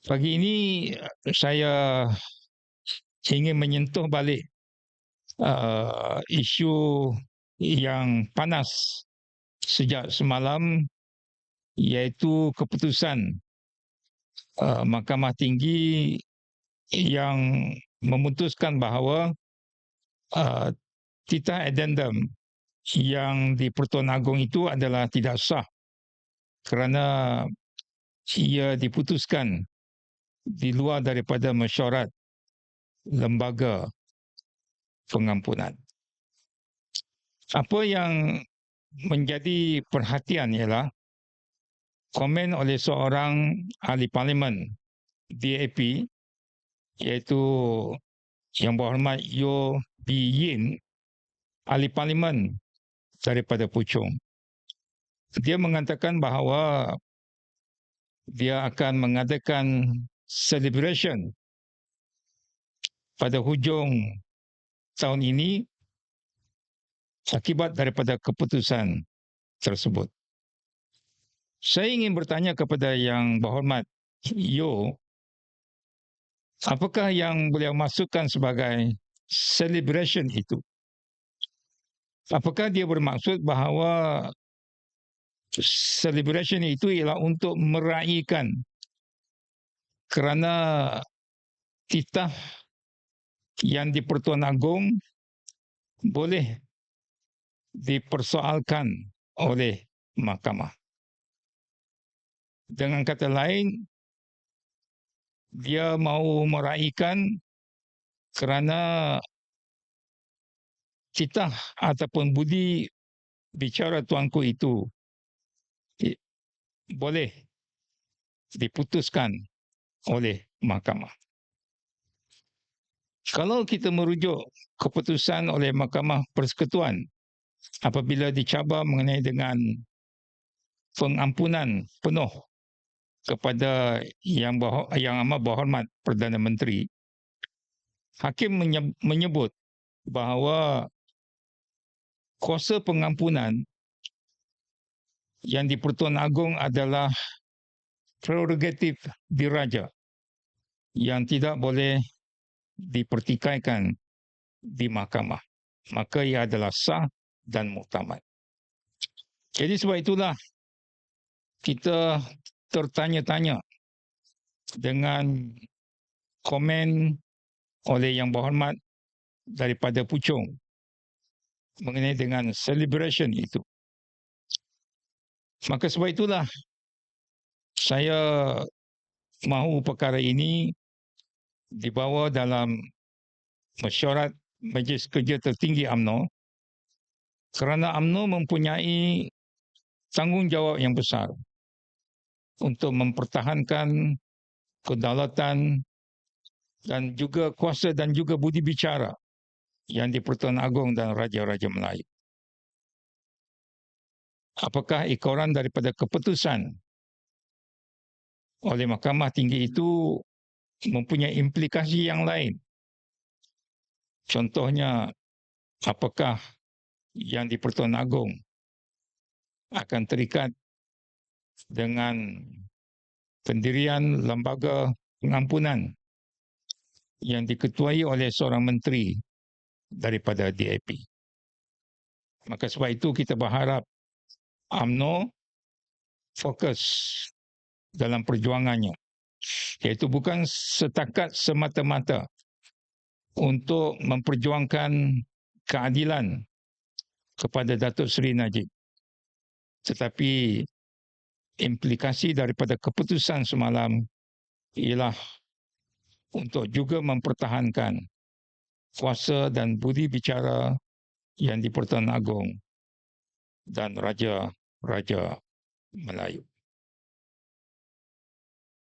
Pagi ini saya ingin menyentuh balik isu yang panas sejak semalam, iaitu keputusan Mahkamah Tinggi yang memutuskan bahawa uh, titah addendum yang di Pertuan Agong itu adalah tidak sah kerana ia diputuskan di luar daripada mesyuarat lembaga pengampunan. Apa yang menjadi perhatian ialah komen oleh seorang ahli parlimen DAP, iaitu Yang Berhormat Yeo Bee Yin, ahli parlimen daripada Puchong. Dia mengatakan bahawa dia akan mengadakan celebration pada hujung tahun ini akibat daripada keputusan tersebut. Saya ingin bertanya kepada Yang Berhormat Yeo, apakah yang beliau maksudkan sebagai celebration itu? Apakah dia bermaksud bahawa celebration itu ialah untuk meraihkan kerana titah yang di Pertuan Agong boleh dipersoalkan oleh mahkamah? Dengan kata lain, dia mahu meraihkan kerana titah ataupun budi bicara tuanku itu boleh diputuskan oleh mahkamah. Kalau kita merujuk keputusan oleh Mahkamah Persekutuan apabila dicabar mengenai dengan pengampunan penuh kepada Yang Amat Berhormat Perdana Menteri, hakim menyebut bahawa kuasa pengampunan yang di Pertuan Agong adalah prerogatif diraja yang tidak boleh dipertikaikan di mahkamah. Maka ia adalah sah dan muktamad. Jadi sebab itulah kita tertanya-tanya dengan komen oleh Yang Berhormat daripada Puchong mengenai dengan celebration itu. Maka sebab itulah saya mahu perkara ini dibawa dalam mesyuarat Majlis Kerja Tertinggi UMNO kerana UMNO mempunyai tanggungjawab yang besar untuk mempertahankan kedaulatan dan juga kuasa dan juga budi bicara yang di Pertuan Agong dan Raja-Raja Melayu. Apakah ekoran daripada keputusan oleh Mahkamah Tinggi itu mempunyai implikasi yang lain? Contohnya, apakah yang di Pertuan Agong akan terikat dengan pendirian lembaga pengampunan yang diketuai oleh seorang menteri daripada DAP. Maka sebab itu kita berharap UMNO fokus dalam perjuangannya, iaitu bukan setakat semata-mata untuk memperjuangkan keadilan kepada Datuk Seri Najib, tetapi implikasi daripada keputusan semalam ialah untuk juga mempertahankan kuasa dan budi bicara yang di Pertuan Agong dan Raja-Raja Melayu.